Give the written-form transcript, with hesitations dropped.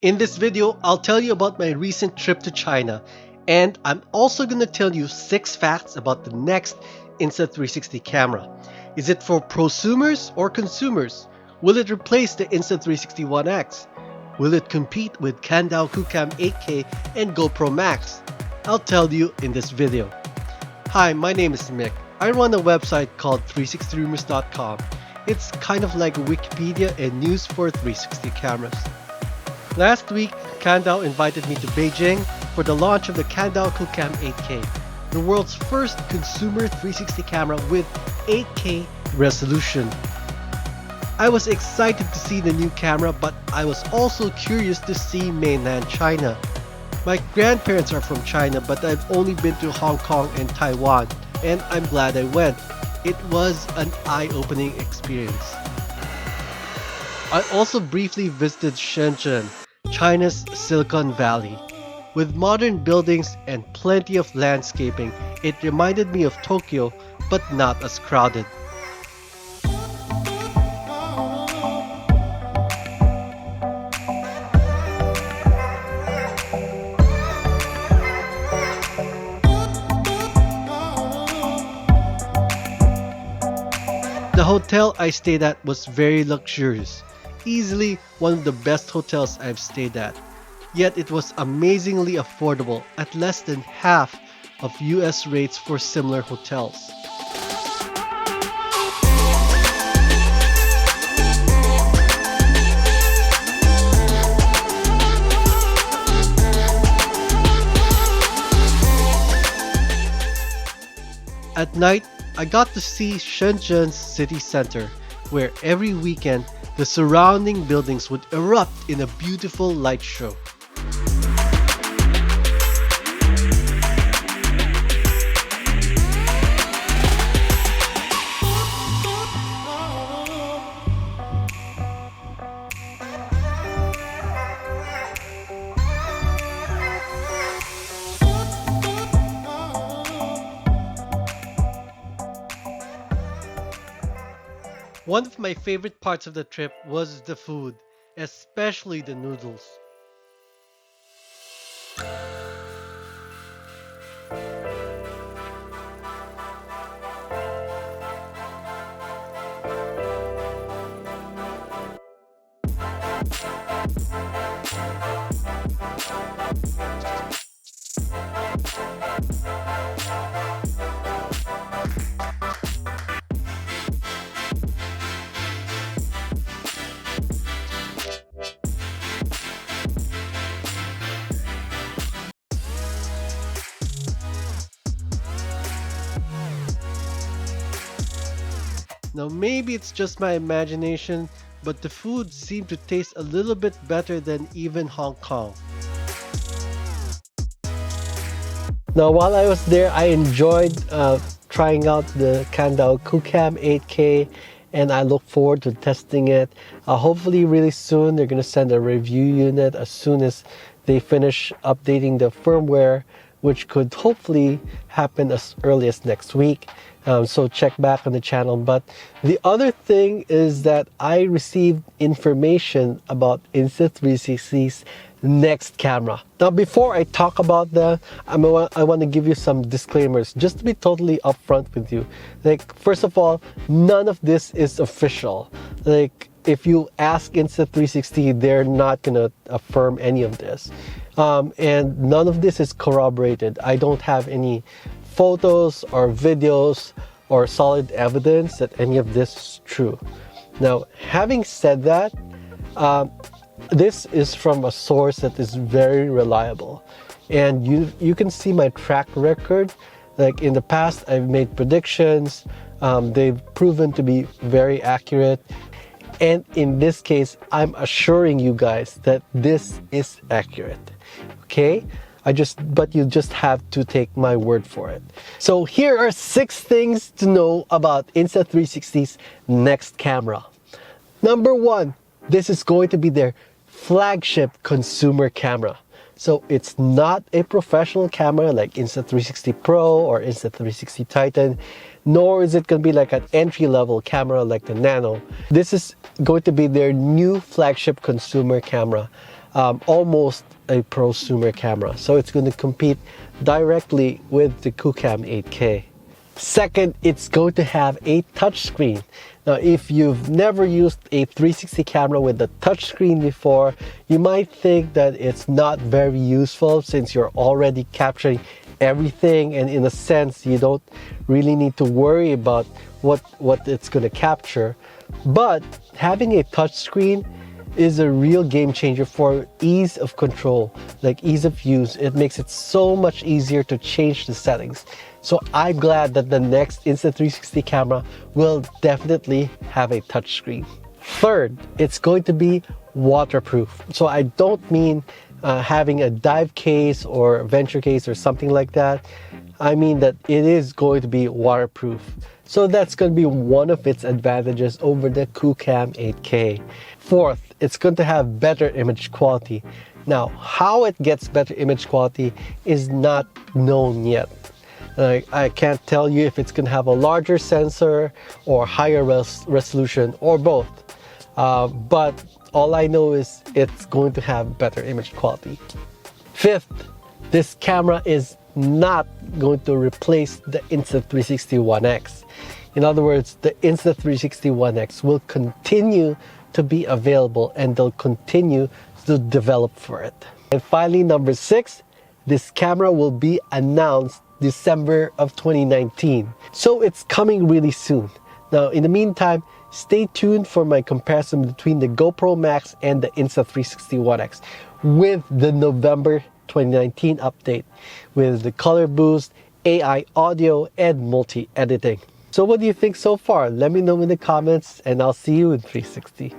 In this video, I'll tell you about my recent trip to China, and I'm also going to tell you 6 facts about the next Insta360 camera. Is it for prosumers or consumers? Will it replace the Insta360 One X? Will it compete with Kandao Qoocam 8K and GoPro MAX? I'll tell you in this video. Hi, my name is Mick. I run a website called 360rumors.com. It's kind of like Wikipedia and news for 360 cameras. Last week, Kandao invited me to Beijing for the launch of the Kandao Qoocam 8K, the world's first consumer 360 camera with 8K resolution. I was excited to see the new camera, but I was also curious to see mainland China. My grandparents are from China, but I've only been to Hong Kong and Taiwan, and I'm glad I went. It was an eye-opening experience. I also briefly visited Shenzhen, China's Silicon Valley. With modern buildings and plenty of landscaping, it reminded me of Tokyo, but not as crowded. The hotel I stayed at was very luxurious, easily one of the best hotels I've stayed at. Yet it was amazingly affordable at less than half of US rates for similar hotels. At night, I got to see Shenzhen's city center, where every weekend the surrounding buildings would erupt in a beautiful light show. One of my favorite parts of the trip was the food, especially the noodles. Now maybe it's just my imagination, but the food seemed to taste a little bit better than even Hong Kong. Now while I was there, I enjoyed trying out the Kandao Qoocam 8K, and I look forward to testing it. Hopefully really soon they're going to send a review unit as soon as they finish updating the firmware, which could hopefully happen as early as next week. So check back on the channel. But the other thing is that I received information about Insta360's next camera. Now before I talk about that, I want to give you some disclaimers just to be totally upfront with you. Like, first of all, none of this is official. Like, if you ask Insta360, they're not gonna affirm any of this. And none of this is corroborated. I don't have any photos or videos or solid evidence that any of this is true. Now, having said that, this is from a source that is very reliable, and you can see my track record. Like in the past, I've made predictions. They've proven to be very accurate, and in this case, I'm assuring you guys that this is accurate. Okay? But you just have to take my word for it. So here are 6 things to know about Insta360's next camera. Number 1, this is going to be their flagship consumer camera. So it's not a professional camera like Insta360 Pro or Insta360 Titan, nor is it going to be like an entry-level camera like the Nano. This is going to be their new flagship consumer camera. almost a prosumer camera. So it's going to compete directly with the Qoocam 8K. Second, it's going to have a touchscreen. Now, if you've never used a 360 camera with a touchscreen before, you might think that it's not very useful since you're already capturing everything, and in a sense, you don't really need to worry about what it's going to capture. But having a touchscreen is a real game changer for ease of control, like ease of use. It makes it so much easier to change the settings. So I'm glad that the next Insta360 camera will definitely have a touchscreen. Third, it's going to be waterproof. So I don't mean having a dive case or venture case or something like that. I mean that it is going to be waterproof. So that's going to be one of its advantages over the Qoocam 8K. Fourth, it's going to have better image quality. Now, how it gets better image quality is not known yet. I can't tell you if it's going to have a larger sensor or higher resolution or both. But all I know is it's going to have better image quality. Fifth, this camera is not going to replace the Insta360 One X. In other words, the Insta360 One X will continue to be available and they'll continue to develop for it. And finally, number 6, this camera will be announced December of 2019. So it's coming really soon. Now, in the meantime, stay tuned for my comparison between the GoPro MAX and the Insta360 One X with the November 2019 update with the color boost, AI audio, and multi-editing. So what do you think so far? Let me know in the comments and I'll see you in 360.